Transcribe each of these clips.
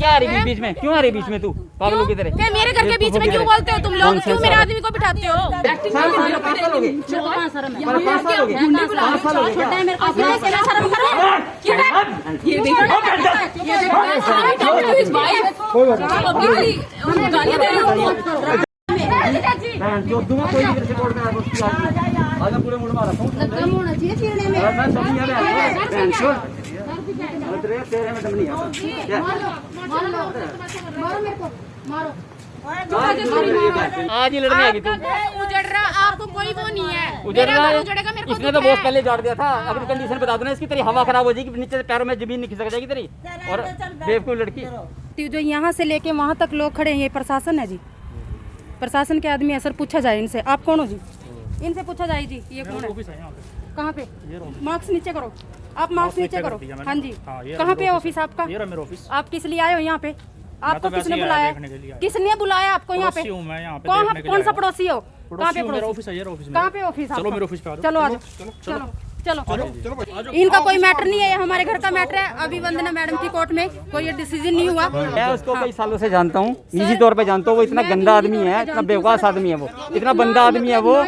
क्या आ रही बीच में, क्यों आ रही बीच में तू पागलों की तरह? मेरे घर के बीच में क्यों बोलते हो तुम लोग? क्यों मेरे आदमी को बिठाते हो? पूरे मुड़ मारा तेरे में दम नहीं आज ही लड़ने आ गई तू। उजड़ रहा, आपको कोई वो नहीं है। उजड़ रहा है, उजड़ेगा मेरे को। इसने तो बहुत पहले जोड़ दिया था। अगर कंडीशन बता दो ना इसकी, तेरी हवा खराब हो जाएगी, नीचे से पैरों में जमीन नहीं खिसक जाएगी तेरी। और बेवकूफ लड़की जो यहाँ से लेके वहाँ तक लोग खड़े हैं, ये प्रशासन है जी, प्रशासन के आदमी है सर। पूछा जाए इनसे, आप कौन हो जी? इनसे पूछा जाए जी ये कौन है, कहाँ पे? मार्क्स नीचे करो, आप मार्क्स नीचे करो। हाँ जी, कहाँ पे ऑफिस आपका? मेरा ऑफिस। आप किस लिए आए हो यहाँ पे? आपको किसने बुलाया? किसने बुलाया आपको यहाँ पे? कौन सा पड़ोसी हो? कहाँ पे पड़ोसी? कहाँ पे ऑफिस? चलो मेरे ऑफिस पे आ जाओ। चलो आ जाओ, चलो। इनका कोई मैटर नहीं है, ये हमारे घर का मैटर है। अभी वंदना मैडम की कोर्ट में कोई ये डिसीजन नहीं हुआ। मैं उसको कई सालों से जानता हूँ, निजी तौर पे जानता हूँ। वो इतना गंदा आदमी है, इतना बेवकास आदमी है, वो इतना बंदा आदमी है वो।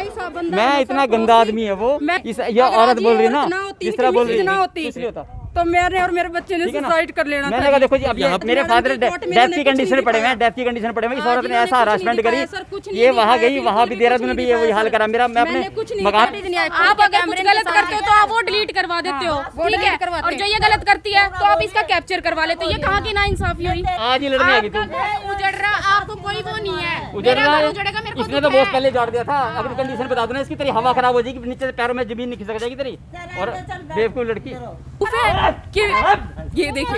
मैं इतना गंदा आदमी है वो। ये औरत बोल रही है ना, जिस तरह बोल रही है, इसलिए होता तो मैंने और मेरे बच्चे ने सुसाइड कर लेना था। मैंने कहा देखो जी, अब यहाँ मेरे फादर डेथ की कंडीशन पड़े हुए हैं, डेथ की कंडीशन पड़े हुए हैं। इस औरत ने ऐसा हरासमेंट करी, ये वहाँ गई, वहाँ भी देहरादून में भी ये वही हाल करा मेरा। मैं अपने मकान, आप अगर कुछ गलत करते हो तो आप वो डिलीट करवा देते हो, ठीक है? और जो ये गलत करती है तो आप इसका कैप्चर करवा लेते हो। ये कहाँ की नाइंसाफी हुई? आज ही लड़ने आ गई तू। उजड़ रहा, आपको कोई वो नहीं है। उजड़ रहा है, उजड़ेगा मेरे को। इसने तो बहुत पहले जोड़ दिया था। अगर कंडीशन बता दो ना इसकी, तेरी हवा खराब हो जाएगी, नीचे से पैरों में जमीन नहीं खिसक जाएगी तेरी। और बेवकूफ लड़की ये देखिए,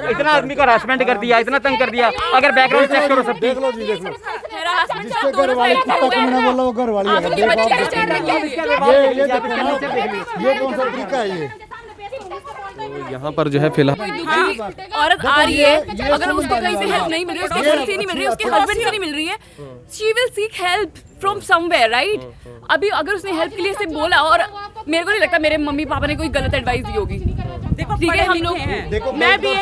इतना आदमी को हरासमेंट कर दिया, इतना तंग कर दिया। अगर बैकग्राउंड चेक करो सब, देख लो जी, देख लो। जिसके घर वाली कुत्ता को मैंने बोला वो घर वाली है। ये कौन सा तरीका है ये? तो यहाँ पर जो है फिलहाल औरत आ रही है, अगर उसको कहीं से हेल्प नहीं मिल रही, उसके घर से नहीं मिल रही, उसके हस्बैंड से नहीं मिल रही है, she will seek help from somewhere, right? अभी अगर उसने हेल्प के लिए से बोला, और मेरे को नहीं लगता मेरे मम्मी पापा ने कोई गलत एडवाइस दी होगी। ठीक है, हम लोग मैं भी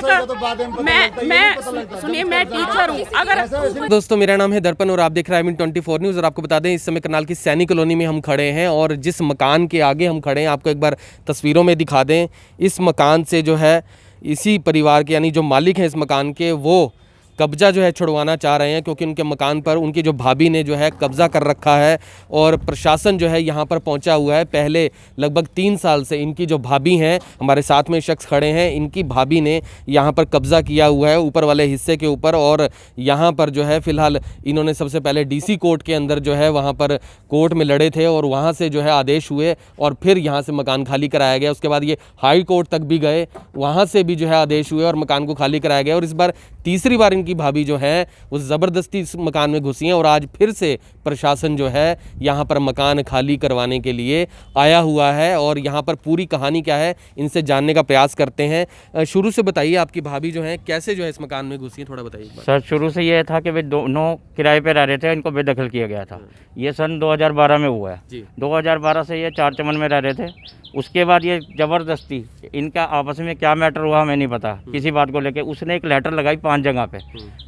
मैं सुनिए, मैं टीचर हूँ। अगर दोस्तों, मेरा नाम है दर्पण और आप देख रहे हैं IMIN24 न्यूज़। और आपको बता दें, इस समय करनाल की सैनिक कॉलोनी में हम खड़े हैं, और जिस मकान के आगे हम खड़े हैं आपको एक बार तस्वीरों में दिखा दें। इस मकान से जो है इसी परिवार के, यानी जो मालिक हैं इस मकान के, वो कब्ज़ा जो है छुड़वाना चाह रहे हैं, क्योंकि उनके मकान पर उनकी जो भाभी ने जो है कब्ज़ा कर रखा है। और प्रशासन जो है यहाँ पर पहुँचा हुआ है। पहले लगभग 3 साल से इनकी जो भाभी हैं, हमारे साथ में शख्स खड़े हैं, इनकी भाभी ने यहाँ पर कब्ज़ा किया हुआ है ऊपर वाले हिस्से के ऊपर। और यहाँ पर जो है फ़िलहाल इन्होंने सबसे पहले DC कोर्ट के अंदर जो है वहाँ पर कोर्ट में लड़े थे, और वहाँ से जो है आदेश हुए, और फिर यहाँ से मकान खाली कराया गया। उसके बाद ये हाई कोर्ट तक भी गए, वहाँ से भी जो है आदेश हुए और मकान को खाली कराया गया। और इस बार तीसरी बार की भाभी जो है वो ज़बरदस्ती इस मकान में घुसी हैं, और आज फिर से प्रशासन जो है यहाँ पर मकान खाली करवाने के लिए आया हुआ है। और यहाँ पर पूरी कहानी क्या है, इनसे जानने का प्रयास करते हैं। शुरू से बताइए, आपकी भाभी जो है कैसे जो है इस मकान में घुसी है, थोड़ा बताइए। सर, शुरू से ये था कि वे दोनों किराए पे रह रहे थे, इनको बेदखल किया गया था। ये सन 2012 में हुआ है। 2012 से ये चार चमन में रह रहे थे। उसके बाद ये ज़बरदस्ती, इनका आपस में क्या मैटर हुआ हमें नहीं पता, किसी बात को लेके उसने एक लेटर लगाई 5 जगह पे,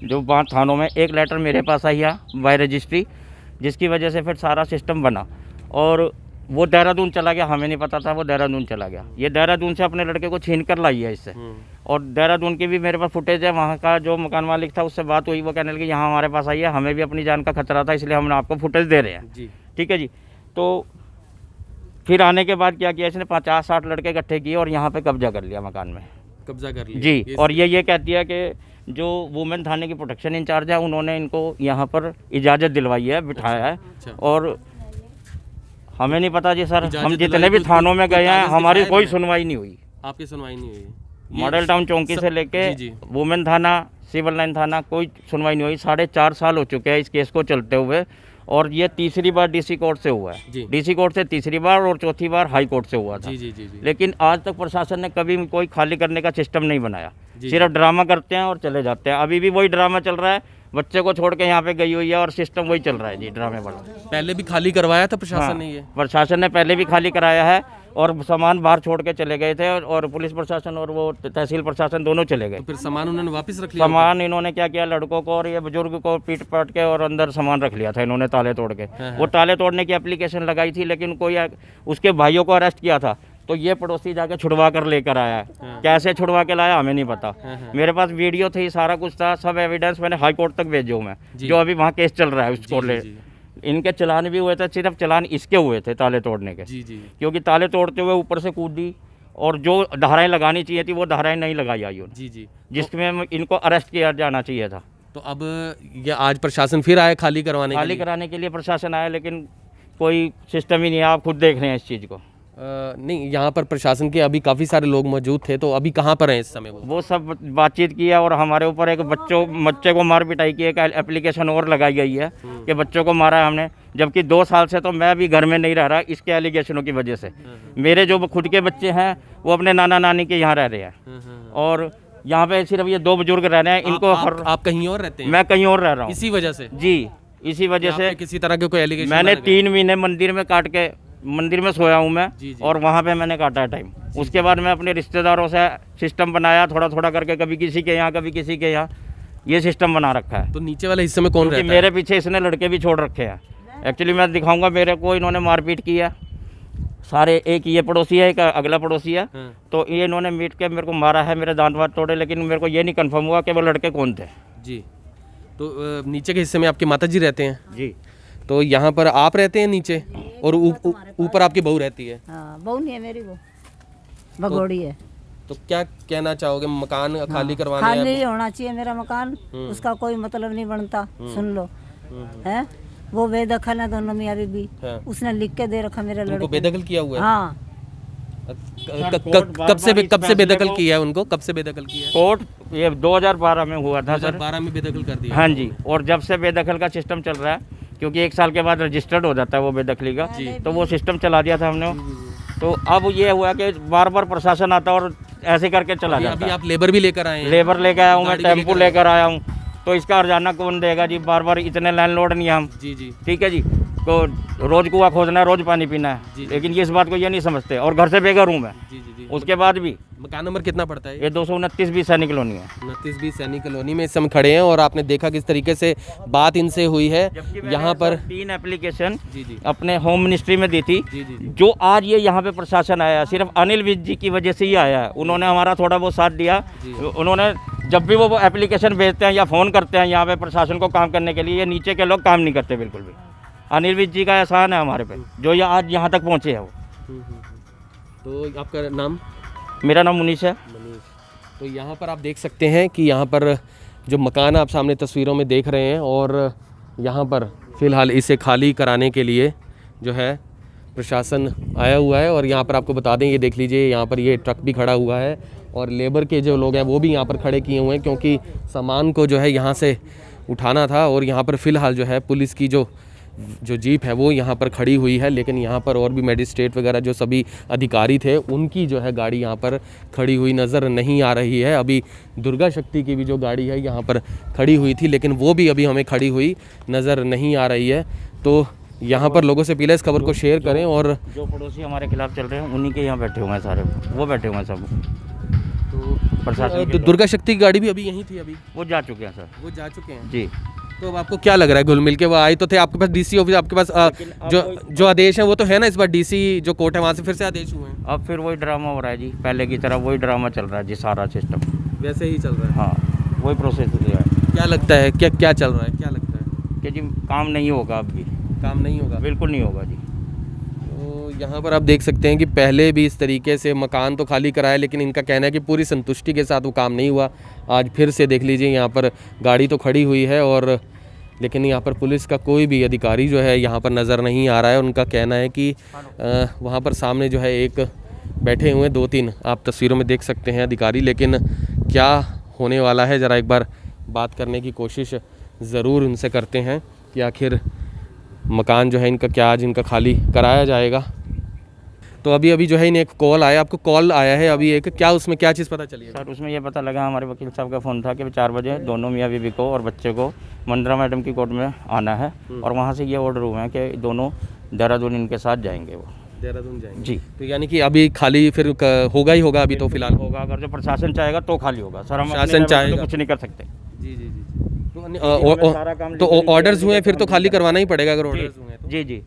जो 5 थानों में। एक लेटर मेरे पास आई है बाय रजिस्ट्री, जिसकी वजह से फिर सारा सिस्टम बना। और वो देहरादून चला गया, हमें नहीं पता था वो देहरादून चला गया। ये देहरादून से अपने लड़के को छीन कर लाई है इससे। और देहरादून की भी मेरे पास फुटेज है, वहाँ का जो मकान मालिक था उससे बात हुई, वो कहने लगे यहाँ हमारे पास आई है, हमें भी अपनी जान का खतरा था, इसलिए हम आपको फुटेज दे रहे हैं। ठीक है जी। तो फिर आने के बाद क्या किया, इसने 50-60 लड़के इकट्ठे किए और यहाँ पे कब्जा कर लिया, मकान में कब्जा कर लिया जी। और ये कहती है कि जो वुमेन थाने की प्रोटेक्शन इंचार्ज है, उन्होंने इनको यहाँ पर इजाज़त दिलवाई है, बिठाया है। और हमें नहीं पता जी सर, हम जितने भी थानों में गए हैं हमारी कोई सुनवाई नहीं हुई। आपकी सुनवाई नहीं हुई? मॉडल टाउन चौकी से लेके वुमेन थाना, सिविल लाइन थाना, कोई सुनवाई नहीं हुई। 4.5 साल हो चुके हैं इस केस को चलते हुए, और ये तीसरी बार DC कोर्ट से हुआ है। DC कोर्ट से तीसरी बार, और चौथी बार हाई कोर्ट से हुआ था। लेकिन आज तक प्रशासन ने कभी कोई खाली करने का सिस्टम नहीं बनाया, सिर्फ ड्रामा करते हैं और चले जाते हैं। अभी भी वही ड्रामा चल रहा है, बच्चे को छोड़ के यहाँ पे गई हुई है और सिस्टम वही चल रहा है जी, ड्रामे वाला। पहले भी खाली करवाया था प्रशासन ने? ये प्रशासन ने पहले भी खाली कराया है, और सामान बाहर छोड़ के चले गए थे और पुलिस प्रशासन और वो तहसील प्रशासन दोनों चले गए। तो फिर सामान उन्होंने वापस रख लिया? सामान इन्होंने क्या किया, लड़कों को और ये बुजुर्ग को पीट पाट के और अंदर सामान रख लिया था इन्होंने ताले तोड़ के। वो ताले तोड़ने की एप्लीकेशन लगाई थी, लेकिन कोई उसके भाइयों को अरेस्ट किया था, तो ये पड़ोसी जाके छुड़वा कर लेकर आया है। कैसे छुड़वा के लाया हमें नहीं पता। मेरे पास वीडियो थी, सारा कुछ था, सब एविडेंस मैंने हाई कोर्ट तक भेजे हूँ मैं, जो अभी वहाँ केस चल रहा है उसको ले। इनके चलान भी हुए थे, सिर्फ चलान इसके हुए थे ताले तोड़ने के, क्योंकि ताले तोड़ते हुए ऊपर से कूदी और जो धाराएं लगानी चाहिए थी वो धाराएं नहीं लगाई आई उन्होंने, जिसमें इनको अरेस्ट किया जाना चाहिए था। तो अब ये आज प्रशासन फिर आया खाली कराने के लिए प्रशासन आया, लेकिन कोई सिस्टम ही नहीं है। आप खुद देख रहे हैं इस चीज़ को। नहीं, यहाँ पर प्रशासन के अभी काफ़ी सारे लोग मौजूद थे, तो अभी कहाँ पर हैं इस समय? वो सब बातचीत की है और हमारे ऊपर एक बच्चे को मार पिटाई की एक एप्लीकेशन और लगाई गई है कि बच्चों को मारा है हमने, जबकि 2 साल से तो मैं भी घर में नहीं रह रहा इसके एलिगेशनों की वजह से। मेरे जो खुद के बच्चे हैं वो अपने नाना नानी के यहाँ रह रहे हैं और यहाँ पे सिर्फ ये 2 बुजुर्ग रह रहे हैं। इनको आप कहीं और रहते हैं? मैं कहीं और रह रहा हूँ। इसी वजह से? जी, इसी वजह से। किसी तरह के कोई एलिगेशन? मैंने 3 महीने मंदिर में काट के मंदिर में सोया हूँ मैं, और वहाँ पे मैंने काटा है टाइम। उसके बाद मैं अपने रिश्तेदारों से सिस्टम बनाया थोड़ा थोड़ा करके, कभी किसी के यहाँ कभी किसी के यहाँ, ये सिस्टम बना रखा है। तो नीचे वाले हिस्से में कौन रहता है? मेरे पीछे इसने लड़के भी छोड़ रखे हैं। एक्चुअली मैं दिखाऊंगा, मेरे को इन्होंने मारपीट की है सारे। एक ये पड़ोसी है, एक अगला पड़ोसी है, तो ये इन्होंने मीट के मेरे को मारा है, मेरे दांत वात तोड़े, लेकिन मेरे को ये नहीं कंफर्म हुआ कि वो लड़के कौन थे। जी, तो नीचे के हिस्से में आपके माता जी रहते हैं? जी। तो यहाँ पर आप रहते हैं नीचे और ऊपर आपकी बहू रहती है? हाँ, बहू नहीं है मेरी, वो भगोड़ी है। तो क्या कहना चाहोगे? मकान खाली करवाना है? खाली होना चाहिए मेरा मकान, उसका कोई मतलब नहीं बनता। सुन लो, है वो बेदखल है दोनों मियाँ बीबी। उसने लिख के दे रखा मेरे लड़के को। बेदखल किया हुआ है? हाँ। कब से बेदखल किया है उनको? कब से बेदखल किया है? कोर्ट ये 2012 में हुआ था सर। 2012 में बेदखल कर दिया? हाँ जी, और जब से बेदखल का सिस्टम चल रहा है, क्योंकि 1 साल के बाद रजिस्टर्ड हो जाता है वो बेदखली का, तो वो सिस्टम चला दिया था हमने। तो अब ये हुआ कि बार बार प्रशासन आता और ऐसे करके चला जाता है। अभी आप लेबर भी लेकर आए हैं? लेबर लेकर आया हूँ मैं, टेम्पू लेकर आया हूँ, तो इसका हर्जाना कौन देगा जी? बार बार इतने लैंडलॉर्ड नहीं हम। जी। ठीक है जी, तो रोज कुआं खोजना है, रोज पानी पीना है, लेकिन ये इस बात को ये नहीं समझते। और घर से बेघर हूँ मैं। जी। उसके बाद भी मकान नंबर कितना पड़ता है? ये 229 बी सैनिक कॉलोनी है। 29 सैनिक कॉलोनी में इस समय खड़े हैं और आपने देखा किस तरीके से बात इनसे हुई है। यहाँ पर 3 एप्लीकेशन अपने होम मिनिस्ट्री में दी थी। जो आज ये यहाँ पे प्रशासन आया, सिर्फ अनिल विज जी की वजह से ही आया है। उन्होंने हमारा थोड़ा बहुत साथ दिया। उन्होंने जब भी वो एप्लीकेशन भेजते हैं या फ़ोन करते हैं यहाँ पे प्रशासन को काम करने के लिए, ये नीचे के लोग काम नहीं करते बिल्कुल भी। अनिल विज जी का एहसान है हमारे पे, जो ये आज यहाँ तक पहुँचे है वो। तो आपका नाम? मेरा नाम मुनीश है। तो यहाँ पर आप देख सकते हैं कि यहाँ पर जो मकान आप सामने तस्वीरों में देख रहे हैं, और यहाँ पर फ़िलहाल इसे खाली कराने के लिए जो है प्रशासन आया हुआ है। और यहाँ पर आपको बता दें, ये देख लीजिए, यहाँ पर ये ट्रक भी खड़ा हुआ है और लेबर के जो लोग हैं वो भी यहाँ पर खड़े किए हुए हैं, क्योंकि सामान को जो है यहाँ से उठाना था। और यहाँ पर फ़िलहाल जो है पुलिस की जो जीप है वो यहाँ पर खड़ी हुई है, लेकिन यहाँ पर और भी मैजिस्ट्रेट वगैरह जो सभी अधिकारी थे उनकी जो है गाड़ी यहाँ पर खड़ी हुई नज़र नहीं आ रही है। अभी दुर्गा शक्ति की भी जो गाड़ी है यहाँ पर खड़ी हुई थी, लेकिन वो भी अभी हमें खड़ी हुई नज़र नहीं आ रही है। तो यहाँ पर लोगों से अपील है इस खबर को शेयर करें। और जो पड़ोसी हमारे खिलाफ चल रहे हैं उन्हीं के यहाँ बैठे हुए हैं सारे, वो बैठे हुए हैं सब। तो दुर्गा शक्ति की गाड़ी भी अभी यहीं थी? अभी वो जा चुके हैं सर। वो जा चुके हैं जी। तो अब आपको क्या लग रहा है, घुल मिल के वो आए तो थे, आपके पास डीसी ऑफिस, आपके पास जो आदेश है वो तो है ना, इस बार डीसी जो कोर्ट है वहाँ से फिर से आदेश हुए हैं? अब फिर वही ड्रामा हो रहा है जी, पहले की तरह वही ड्रामा चल रहा है जी, सारा सिस्टम वैसे ही चल रहा है। हाँ, वही प्रोसेस है। क्या लगता है, क्या चल रहा है, क्या लगता है कि जी काम नहीं होगा? अब भी काम नहीं होगा? बिल्कुल नहीं होगा जी। तो यहाँ पर आप देख सकते हैं कि पहले भी इस तरीके से मकान तो खाली कराया, लेकिन इनका कहना है कि पूरी संतुष्टि के साथ वो काम नहीं हुआ। आज फिर से देख लीजिए, यहाँ पर गाड़ी तो खड़ी हुई है, और लेकिन यहाँ पर पुलिस का कोई भी अधिकारी जो है यहाँ पर नज़र नहीं आ रहा है। उनका कहना है कि वहाँ पर सामने जो है एक बैठे हुए 2-3 आप तस्वीरों में देख सकते हैं अधिकारी, लेकिन क्या होने वाला है ज़रा एक बार बात करने की कोशिश ज़रूर उनसे करते हैं कि आखिर मकान जो है इनका क्या आज इनका खाली कराया जाएगा। तो अभी जो है इन्हें एक कॉल आया, आपको कॉल आया है अभी एक, क्या उसमें क्या चीज़ पता चली है? सर उसमें ये पता लगा, हमारे वकील साहब का फ़ोन था कि 4 बजे दोनों मियाँ बीवी को और बच्चे को मंदरा मैडम की कोर्ट में आना है, और वहाँ से ये ऑर्डर हुए हैं कि दोनों देहरादून इनके साथ जाएंगे वो। देहरादून जाएंगे जी। तो यानी कि अभी खाली फिर होगा ही होगा अभी तो फिलहाल होगा, अगर जो प्रशासन चाहेगा तो खाली होगा सर, हम अपने प्रशासन लेवल पे चाहेगा तो कुछ नहीं कर सकते। जी जी जी तो सारा काम तो legally ऑर्डर्स हुए हैं फिर तो काम खाली करवाना ही पड़ेगा अगर जी ऑर्डर्स हुए हैं जी जी।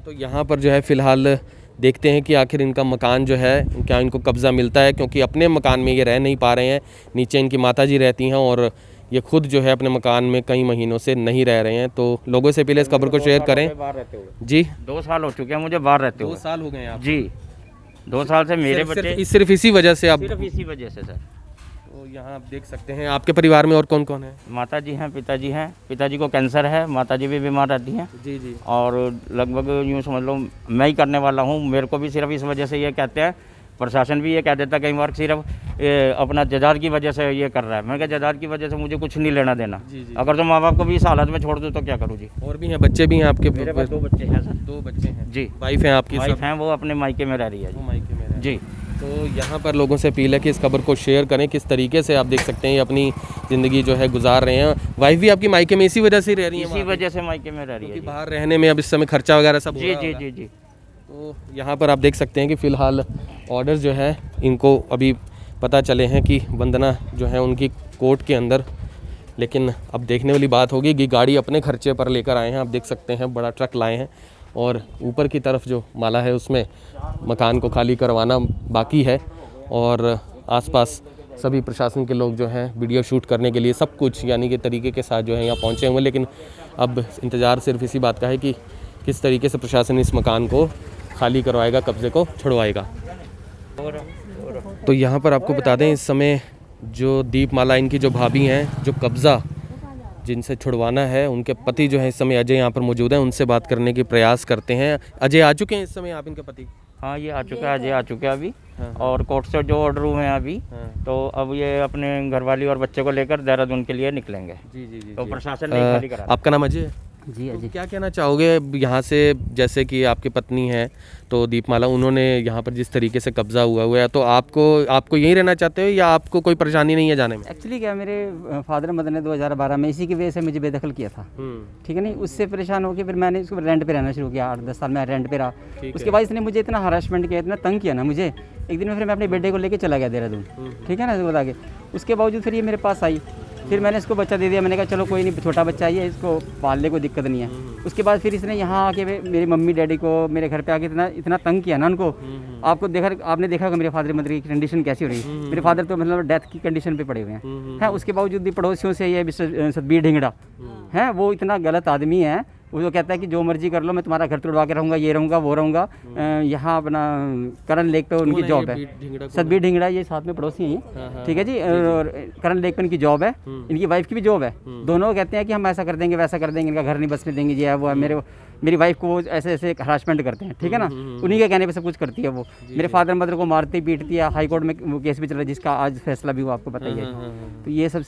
तो यहाँ पर जो है फ़िलहाल देखते हैं कि आखिर इनका मकान जो है क्या इनको कब्ज़ा मिलता है, क्योंकि अपने मकान में ये रह नहीं पा रहे हैं। नीचे इनकी माताजी रहती हैं और ये खुद जो है अपने मकान में कई महीनों से नहीं रह रहे हैं। तो लोगों से पहले इस खबर को शेयर करें। बाहर रहते हुए जी 2 साल हो चुके हैं मुझे बाहर रहते 2 हुए साल हो गए हैं आप जी। 2 साल से मेरे बच्चे सिर्फ इसी वजह से आप सिर्फ इसी वजह से सर। तो यहाँ आप देख सकते हैं आपके परिवार में और कौन कौन है? माता जी हैं, पिताजी हैं। पिताजी को कैंसर है, माता जी भी बीमार रहती हैं जी जी और लगभग यूँ समझ लो मैं ही करने वाला हूँ। मेरे को भी सिर्फ इस वजह से ये कहते हैं, प्रशासन भी ये कह देता कई बार सिर्फ अपना जजाद की वजह से ये कर रहा है। मैं क्या जजाद की वजह से मुझे कुछ नहीं लेना देना। जी, जी। अगर तो माँ बाप को भी इस हालत में छोड़ दूँ तो क्या करूँ जी। और भी हैं, बच्चे भी हैं आपके? मेरे पास 2 बच्चे हैं सर। 2 बच्चे हैं जी। वाइफ हैं आपकी? वाइफ हैं, वो अपने मायके में रह रही है वो मायके में रहती जी। तो यहाँ पर लोगों से अपील है कि इस खबर को शेयर करें। किस तरीके से आप देख सकते हैं ये अपनी ज़िंदगी जो है गुजार रहे हैं। वाइफ भी आपकी मायके में इसी वजह से रह रही है? इसी वजह से मायके में रह रही है क्योंकि जी। बाहर रहने में अब इस समय खर्चा वगैरह सब हो जी रहा जी होगा। जी जी। तो यहाँ पर आप देख सकते हैं कि फ़िलहाल ऑर्डर जो है इनको अभी पता चले हैं कि वंदना जो है उनकी कोर्ट के अंदर, लेकिन अब देखने वाली बात होगी कि गाड़ी अपने खर्चे पर लेकर आए हैं। आप देख सकते हैं बड़ा ट्रक लाए हैं और ऊपर की तरफ जो माला है उसमें मकान को खाली करवाना बाकी है और आसपास सभी प्रशासन के लोग जो हैं वीडियो शूट करने के लिए सब कुछ यानी कि तरीके के साथ जो है यहाँ पहुँचे हुए। लेकिन अब इंतज़ार सिर्फ इसी बात का है कि किस तरीके से प्रशासन इस मकान को खाली करवाएगा, कब्ज़े को छुड़वाएगा। तो यहाँ पर आपको बता दें इस समय जो दीपमाला इनकी जो भाभी हैं, जो कब्ज़ा जिनसे छुड़वाना है, उनके पति जो है इस समय अजय यहाँ पर मौजूद हैं। उनसे बात करने की प्रयास करते हैं। अजय आ चुके हैं इस समय आप, इनके पति? हाँ ये आ चुका है, अजय आ चुका है अभी। और कोर्ट से जो ऑर्डर हुए हैं अभी, तो अब ये अपने घरवाली और बच्चे को लेकर देहरादून के लिए निकलेंगे। जी जी जी तो प्रशासन नहीं खाली करा। आपका नाम अजय? जी तो क्या कहना चाहोगे यहाँ से, जैसे कि आपकी पत्नी है तो दीपमाला, उन्होंने यहाँ पर जिस तरीके से कब्जा हुआ है, तो आपको यहीं रहना चाहते हो या आपको कोई परेशानी नहीं है जाने में? एक्चुअली क्या, मेरे फादर मदर ने 2012 में इसी की वजह से मुझे बेदखल किया था। ठीक है नहीं, उससे परेशान होकर फिर मैंने इसको रेंट पे रहना शुरू किया। 8-10 साल में रेंट पे रहा। उसके बाद इसने मुझे इतना हरासमेंट किया, इतना तंग किया ना मुझे। एक दिन में फिर मैं अपने बेटे को लेके चला गया देहरादून, ठीक है ना, इसको बता के। उसके बावजूद फिर ये मेरे पास आई, फिर मैंने इसको बच्चा दे दिया। मैंने कहा चलो कोई नहीं, छोटा बच्चा ही है, इसको पालने कोई दिक्कत नहीं है। उसके बाद फिर इसने यहाँ आके मेरी मम्मी डैडी को मेरे घर पे आके इतना तंग किया ना उनको। आपने देखा होगा मेरे फादर मदर की कंडीशन कैसी हो रही है। मेरे फादर तो मतलब डेथ की कंडीशन पे पड़े हुए हैं। उसके बावजूद भी पड़ोसियों से ये मिस्टर सतबीर ढिंगड़ा है, वो इतना गलत आदमी है। वो जो कहता है कि जो मर्जी कर लो, मैं तुम्हारा घर तोड़वा के रहूँगा, ये रहूँगा वो रहूँगा। यहाँ अपना करण लेक पे उनकी जॉब है, सतबीर ढिंगड़ा, ये साथ में पड़ोसी हैं ये, ठीक है जी। और करण लेक पे इनकी जॉब है, इनकी वाइफ की भी जॉब है। दोनों कहते हैं कि हम ऐसा कर देंगे वैसा कर देंगे, इनका घर नहीं बसने देंगे, ये है वो है। मेरी वाइफ को वो ऐसे ऐसे हरासमेंट करते हैं, ठीक है ना। उन्हीं के कहने पे सब कुछ करती है वो। मेरे फादर मदर को मारती पीटती है। हाई कोर्ट में वो केस भी चल रहा है जिसका आज फैसला भी हुआ, आपको पता ही है। तो ये सब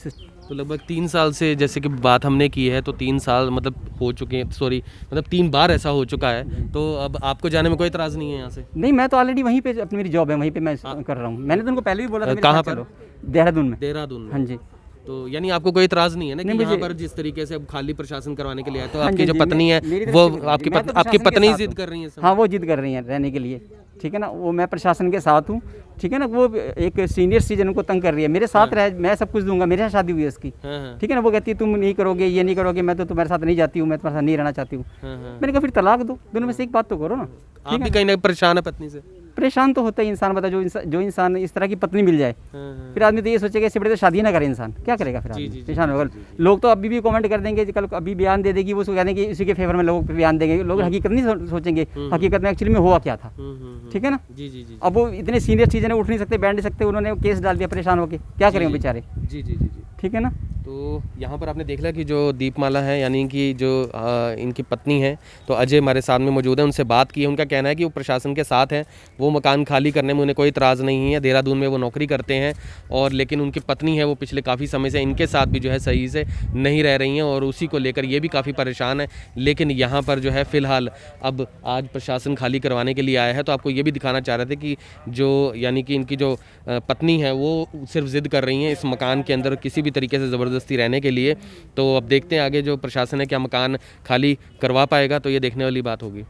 तो लगभग 3 साल से जैसे कि बात हमने की है, तो 3 साल मतलब हो चुके हैं, सॉरी मतलब 3 बार ऐसा हो चुका है। तो अब आपको जाने में कोई इतराज़ नहीं है यहाँ से? नहीं, मैं तो ऑलरेडी वहीं पे, अपनी मेरी जॉब है वहीं पे मैं कर रहा हूँ। मैंने तो उनको पहले भी बोला था। कहाँ पर? देहरादून में। देहरादून में? हाँ जी। तो यानी आपको कोई इतराज़ नहीं है ना कि यहाँ पर जिस तरीके से अब खाली प्रशासन करवाने के लिए आए, तो आपकी जो पत्नी है वो आपकी पत्नी जिद कर रही है? हाँ, वो जिद कर रही है रहने के लिए, ठीक है ना। वो मैं प्रशासन के साथ हूँ, ठीक है ना। वो एक सीनियर सिटीजन को तंग कर रही है, मेरे साथ रह, मैं सब कुछ दूंगा, मेरे साथ शादी हुई है इसकी, ठीक है ना। वो कहती है तुम नहीं करोगे, ये नहीं करोगे, मैं तो तुम्हारे साथ नहीं जाती हूँ, मैं तुम्हारे साथ नहीं रहना चाहती हूँ। मैंने कहा फिर तलाक दो, दोनों में से एक बात तो करो ना। आप भी कहीं ना परेशान है पत्नी से? परेशान तो होता ही इंसान, बता जो इंसान इस तरह की पत्नी मिल जाए, फिर आदमी तो ये सोचेगा इससे बड़े तो शादी ना करे इंसान, क्या करेगा फिर आदमी, परेशान होगा। लोग तो अभी भी कमेंट कर देंगे, कल अभी बयान दे देगी वो, उसको कहने कि इसी के फेवर में लोग बयान देंगे। लोग हकीकत नहीं सोचेंगे, हकीकत में एक्चुअली में हुआ क्या था, ठीक है ना। अब वो इतने सीनियर चीज़ें उठ नहीं सकते, बैठ नहीं सकते, उन्होंने केस डाल दिया, परेशान होकर क्या करेंगे बेचारे। जी जी जी जी, ठीक है ना। तो यहाँ पर आपने देख लिया कि जो दीपमाला है यानी कि जो इनकी पत्नी है, तो अजय हमारे सामने मौजूद है, उनसे बात की है। उनका कहना है कि वो प्रशासन के साथ हैं, वो मकान खाली करने में उन्हें कोई इतराज़ नहीं है। देहरादून में वो नौकरी करते हैं और लेकिन उनकी पत्नी है वो पिछले काफ़ी समय से इनके साथ भी जो है सही से नहीं रह रही हैं और उसी को लेकर ये भी काफ़ी परेशान है। लेकिन यहाँ पर जो है फ़िलहाल अब आज प्रशासन खाली करवाने के लिए आया है। तो आपको ये भी दिखाना चाह रहे थे कि जो यानी कि इनकी जो पत्नी है वो सिर्फ ज़िद कर रही हैं इस मकान के अंदर किसी भी तरीके से ज़बरदस्ती रहने के लिए। तो अब देखते हैं आगे जो प्रशासन है क्या मकान खाली करवा पाएगा, तो ये देखने वाली बात होगी।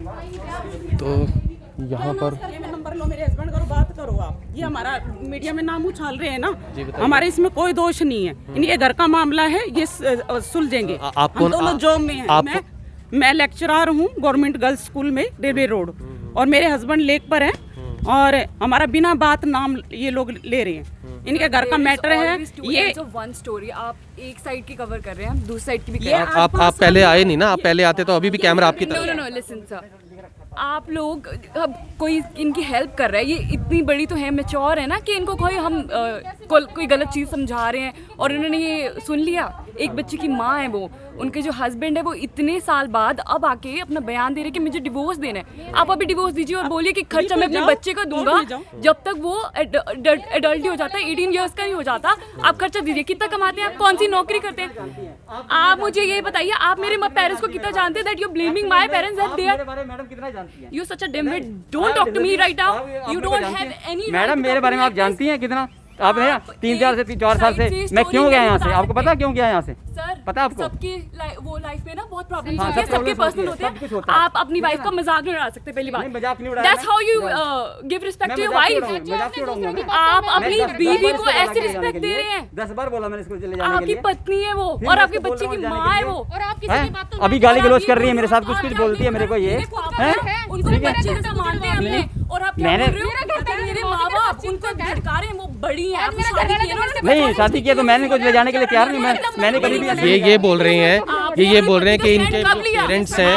तो यहाँ पर ये नंबर लो मेरे हस्बैंड करो, बात करो आप। ये हमारा मीडिया में नाम उछाल रहे हैं ना, हमारे इसमें कोई दोष नहीं है, इनके घर का मामला है, ये सुलझेंगे। आप हम कौन? दोनों जॉब में हैं। मैं लेक्चरर हूँ गवर्नमेंट गर्ल्स स्कूल में, रेलवे रोड, और मेरे हस्बैंड लेक पर हैं, और हमारा बिना बात नाम ये लोग ले रहे हैं। इनके घर का मैटर है ये। वन स्टोरी आप एक साइड की कवर कर रहे हैं, हम दूसरी साइड की भी आप पहले आए नहीं ना, आप पहले आते तो अभी भी कैमरा आपकी तरफ। नो लिसन सर, आप लोग अब कोई इनकी हेल्प कर रहा है, ये इतनी बड़ी तो है, मैच्योर है ना, कि इनको कोई हम कोई गलत चीज़ समझा रहे हैं और इन्होंने ये सुन लिया। एक बच्चे की माँ है वो, उनके जो हस्बैंड है वो इतने साल बाद अब आके अपना बयान दे रहे कि मुझे डिवोर्स देना है। आप अभी डिवोर्स दीजिए और बोलिए कि खर्चा मैं अपने बच्चे को दूंगा जब तक वो एडल्ट ही हो जाता है, 18 ईयर्स का नहीं हो जाता। आप खर्चा दीजिए। कितना कमाते हैं आप, कौन सी नौकरी करते हैं आप, मुझे ये बताइए। आप मेरे पेरेंट्स को कितना जानते हैं, that you blaming my parents that they are, madam कितना जानती हैं? You such a dimwit, don't talk to me right now, you don't have any. Madam मेरे बारे में आप जानती हैं कितना? आप है 3 से 4 साल से मैं क्यों गया यहाँ से? आपको पता क्यों गया यहाँ से? सर पता है आपको? सबकी वो लाइफ में ना बहुत प्रॉब्लम्स हाँ, होती है, सब सबके problems पर्सनल होती है, होते सब कुछ हैं। होता है। आप अपनी वाइफ का मजाक नहीं उड़ा सकते, पहली बात। नहीं, मजाक नहीं उड़ाया that's how you give respect to your wife. आप अपनी बीवी को ऐसे रिस्पेक्ट दे रहे हैं। 10 बार बोला मैंने इसको चले जाने के आपकी लिए। पत्नी है वो, फिर और मैं आपके इसको बोल बच्चे रहा की हूँ माँ है वो, और आप किसी हैं? की बात तो अभी गाली गलौज कर रही है मेरे साथ, कुछ कुछ बोलती है मेरे को ये हैं? उनको बच्चे से मानते हैं हमने, और आप क्या मैंने- बोल रहे हो? मेरे माँ बाप उनको झटका रहे हैं, वो बड़ी हैं, आपने शादी की है ना? नहीं, शादी किया तो मैंने कुछ ले जाने के लिए तैयार नहीं। मैंने कभी भी ये बोल रहे हैं ये बोल रहे हैं कि इनके जो पेरेंट्स हैं,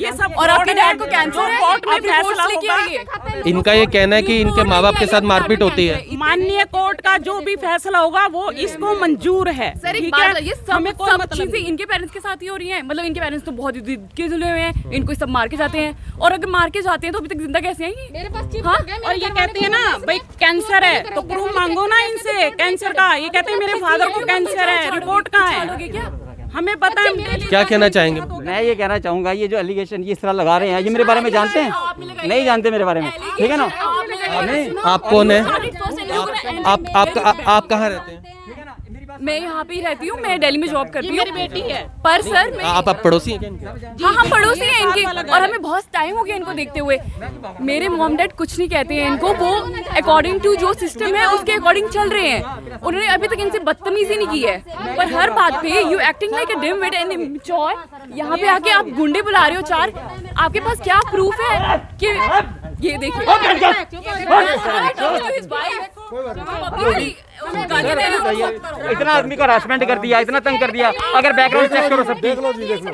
ये सब और आपके डैड को कैंसर है, कोर्ट में आप फैसला रिपोर्ट्स लेके होगा। आइए। इनका ये कहना है कि इनके माँ बाप के साथ मारपीट होती है। माननीय कोर्ट का जो भी फैसला होगा वो इसको मंजूर है। सर एक ठीक बात है? ये हमें कोई सब मतलब चीजें नहीं। इनके पेरेंट्स के साथ ही हो रही हैं। मतलब इनके पेरेंट्स तो बहुत ही के जुले हुए हैं, इनको सब मार के जाते हैं, और अगर मार के जाते हैं तो अभी तक जिंदा कैसे आएंगी? मेरे पास हाँ? और ये कहती है ना भाई कैंसर है तो प्रूफ मांगो ना इनसे कैंसर का। ये कहते हैं मेरे फादर को कैंसर है, रिपोर्ट कहाँ है? छोड़ोगे क्या? हमें पता है। क्या कहना चाहेंगे? मैं ये कहना चाहूंगा, ये जो एलिगेशन ये इस तरह लगा रहे हैं, ये मेरे बारे में जानते हैं? नहीं जानते मेरे बारे में, ठीक है ना? नहीं, आप कौन है? आप कहाँ रहते हैं? मैं यहाँ पे ही रहती हूँ, मैं दिल्ली में जॉब करती हूँ। मेरी बेटी है। पर सर मैं आप पड़ोसी हैं क्या इनके? हाँ हम पड़ोसी हैं इनके, और हमें बहुत टाइम हो गया इनको देखते हुए। मेरे मॉम डैड कुछ नहीं कहते हैं इनको, वो अकॉर्डिंग टू जो सिस्टम है उसके अकॉर्डिंग चल रहे हैं। उन्होंने अभी तक इनसे बदतमीजी नहीं की है, पर हर बात पे you acting like a dim wit and immature. यहाँ पे आके आप गुंडे बुला रहे हो 4। आपके पास क्या प्रूफ है कि ये देखिए इतना आदमी को हरासमेंट कर दिया, इतना तंग कर दिया। अगर बैकग्राउंड चेक करो सब देख लो जी, देख लो।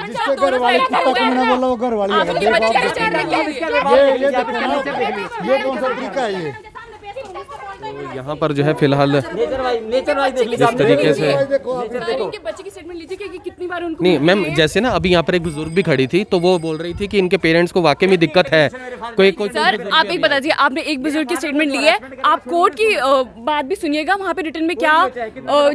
जिसके घर वाले कुत्ता को मैंने बोला वो घर वाली है। देखो आप ये देखो ना, ये कौन सा तरीका है ये? तो यहाँ पर जो है फिलहाल नेचर वाइज देख लीजिए। जिस तरीके से देखो आप इनके बच्चे की स्टेटमेंट लीजिए कि कितनी बार उनको नहीं मैम, जैसे ना अभी यहाँ पर एक बुजुर्ग भी खड़ी थी तो वो बोल रही थी कि इनके पेरेंट्स को वाकई में दिक्कत है। कोई सर आप एक बता दीजिए, आपने एक बुजुर्ग की स्टेटमेंट ली है, आप कोर्ट की बात भी सुनिएगा, वहाँ पे रिटर्न में क्या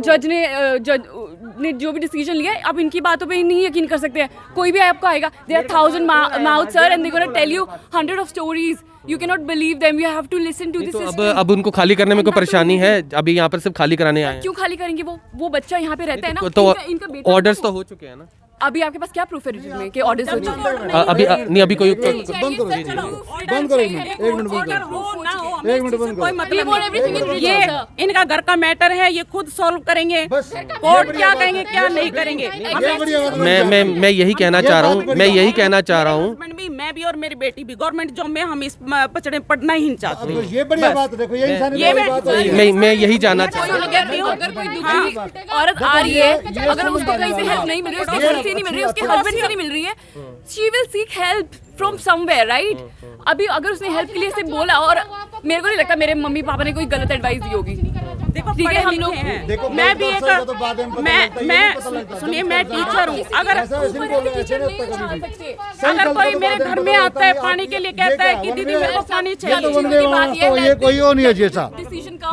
जज ने जो भी डिसीजन लिया है। आप इनकी बातों पे नहीं यकीन कर सकते हैं। कोई भी आपको आएगा, there are 1000 mouth sir and they gonna tell you 100 of stories, you can not believe them, you have to listen to this. अब उनको खाली करने में कोई परेशानी है? अभी यहाँ पर सिर्फ खाली कराने आए हैं। क्यों खाली करेंगे? वो बच्चा यहाँ पे रहता है ना, तो इनका बेटा। ऑर्डर्स तो हो चुके हैं ना? अभी आपके पास क्या प्रूफ है रिटर्न में कि ऑर्डर्स हो चुके हैं? अभी नहीं, अभी कोई बंद करो, बंद करो, एक मिनट बंद ऑर्डर करो। हो ना हो, एक मिनट बंद कोई करो। मतलब want everything in नहीं। written, ये sir. इनका घर का मैटर है, ये खुद सॉल्व करेंगे। बस कोर्ट क्या कहेंगे क्या नहीं करेंगे। ये बढ़िया बात मैं यही कहना चाह रहा हूँ, मैं यही कहना चाह रहा हूँ। हस्बैंड भी, मैं भी और मेरी बेटी भी गवर्नमेंट जॉब में, हम इस पचड़े पढ़ना ही नहीं चाहते। अब ये बढ़िया बात है, देखो ये इंसानी ये वाली बात है। मैं यही जानना चाह रहा हूँ। अगर कोई दुखी औरत आ रही है, अगर उसको कहीं से हेल्प नहीं मिल रही, उसके घर से नहीं मिल रही, उसके हस्बैंड से नहीं मिल रही है, she will seek help from somewhere, right? अभी अगर उसने हेल्प के लिए से बोला, और मेरे को नहीं लगता मेरे मम्मी पापा ने कोई गलत एडवाइस दी होगी। देखो ठीक है, पढ़े हम लिखे लोग हैं। देखो, मैं भी बहुत सारे तो बाद में पता लगता है, ये भी मैं पता लगता है। सुनिए, मैं टीचर हूँ। अगर ऐसा वैसे नहीं बोल रहे, ऐसे नहीं होता कभी भी। सही अगर गलत कोई तो मेरे बाद में घर पता में लगता आता है आप- पानी के लिए, ये कहता है क्या, कि वन दीदी वे- मेरे को पानी ये चाहिए। तो वन वे वाला रास्ता हो, ये कोई और नहीं है जैसा।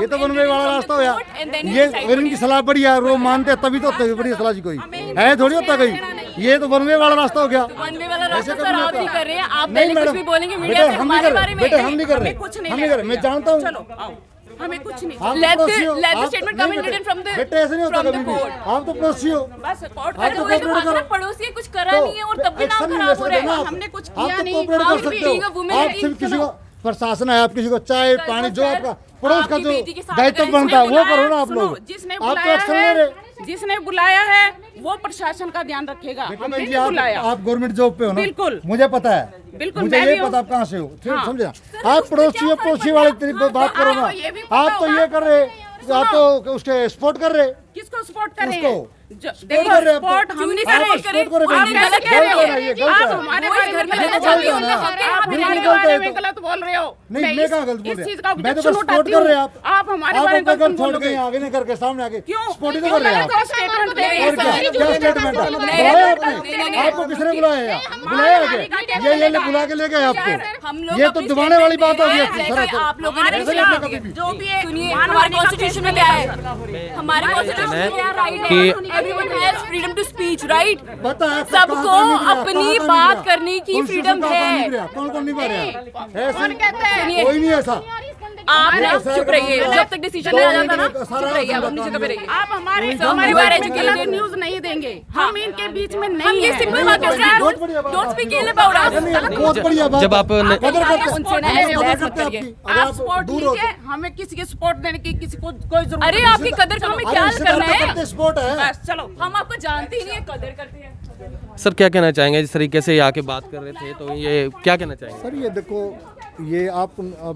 ये तो वन वे वाला रास्ता हो यार। ये अगर इनकी सलाह बढ़िया है, वो मानते हैं तभी तो होता है बढ़िया सलाह जी। कोई है थोड़ी होता कहीं, ये तो वन वे वाला रास्ता हो गया। वन वे वाला रास्ता ऐसे सर कभी आप नहीं नहीं कर रहे हैं। आप नहीं पहले कुछ मैडम, भी बोलेंगे बेटे मीडिया से हम नहीं हमारे कर बारे रहे, में। बेटे हम नहीं कर रहे, कुछ नहीं हम नहीं कर रहे, मैं जानता हूँ। चलो आओ। हमें कुछ नहीं आप तो Let the- पड़ोसी हो, let the आप- statement नहीं come in बेटे, written from the- बेटे ऐसे नहीं होता from the कभी भी। court. आप तो पड़ोसी हो, बस कोर्ट आप तो कोऑपरेट करो। पड़ोसी है, कुछ करा तो नहीं है और तब भी नाम एक्शन नहीं खराब ले हो सकते रहा ना है। आप। हमने कुछ आप किया तो नहीं। कोऑपरेट How कर is सकते being a हो। woman आप being सिर्फ किसी सुनो। को प्रशासन है, आप किसी को चाय कल पानी को जो सर, आपका पड़ोस का आपकी जो बेटी के साथ दायित्व अगर बनता है इसने वो करो ना आप सुनो, लोग। जिसने आप तो बुलाया एक्शन ले रहे। है, जिसने बुलाया है वो प्रशासन का ध्यान रखेगा। देखो हमने बहन जी, नहीं बुलाया। आप गवर्नमेंट जॉब पे हो ना, बिल्कुल। मुझे पता है, बिल्कुल, मुझे मैं ये भी हूँ। पता आप कहाँ से हो, ठीक हाँ। समझे। आप पड़ोसी हो, पड़ोसी वाले तरीके से बात करो ना। आपको ये भी पता आप तो होगा। ये कर रहे, आप तो उसके सपोर्ट कर रहे। किसको सपोर्ट कर रहे उसको। हैं? सपोर्ट कर रहे आप तो। सपोर्ट हम नहीं कर आप रहे। सपोर्ट कर रहे आप हैं। कैसे कह गलत रहे है ये, हो? गलत आप है। हमारे वो बारे घर में में रहना गलत चाहती है, बोल रहे हो। उनका हक है, आप आप हमारे बिल्कुल बारे गलत में है। गलत बोल रहे हो। नहीं, मैं कहाँ गलत बोल इस रहा? चीज का मैं तो ऑब्जेक्शन बस उठाती सपोर्ट कर रहे हैं हूँ। आप हमारे आप बारे में अपना गलत घर छोड़ बोलोगे। के आगे नहीं करके सामने आके क्यों? सपोर्ट नहीं कर रहे आप। स्टेटमेंट दे रहे और क्या हैं। क्या स्टेटमेंट है? बुलाया आपने? आपको किसने बुलाया? बुलाया क्या? ये बुला के ले गए आपको। हम लोग ये तो अपनी दबाने वाली statement बात होगी दे आपकी रहे हैं, सर। जैसा आप लोगों ने ऐसे नहीं नहीं कभी किया। भी। जो भी है सुनिए, हमारे कॉन्स्टिट्यूशन में क्या है? हमारे कॉन्स्टिट्यूशन में क्या राइट है? Everyone has freedom to speech, right? पता है सबको अपनी बात करने की फ्रीडम है। कौन कौन नहीं पा रहा? कौन कहता है? सुनिए, कोई नहीं ऐसा। आप मेरे ना सर चुप का रहिए, मामला जब तक डिसीजन नहीं आ जाता ना, चुप रहिए, आप अपनी जगह पे रहिए। आप हमारे हमारे हमारे बारे बारे में में गलत गलत न्यूज नहीं देंगे। हाँ। हम इनके बीच में हम नहीं ये हैं। सिंपल बात कर रहे बहुत बढ़िया हैं, बात डोंट आपकी स्पीक तो। इल अबाउट अस। बहुत बढ़िया बात। जब आप कदर करते उनसे ना आप ऐसे कदर बहस मत करते हैं करिए। आपकी। अगर आप सपोर्ट दूर होते। कीजिए, हमें किसी के सपोर्ट देने की किसी को कोई जरूरत अरे नहीं। आपकी कदर का हमें अरे क्या रिश्तेदार करना तो है? करते सपोर्ट है। बस चलो। हम आपको जानते ही नहीं है, कदर करते हैं। सर क्या कहना चाहेंगे, जिस तरीके से ये आके बात कर रहे थे, तो ये क्या कहना चाहेंगे? सर ये देखो, ये आप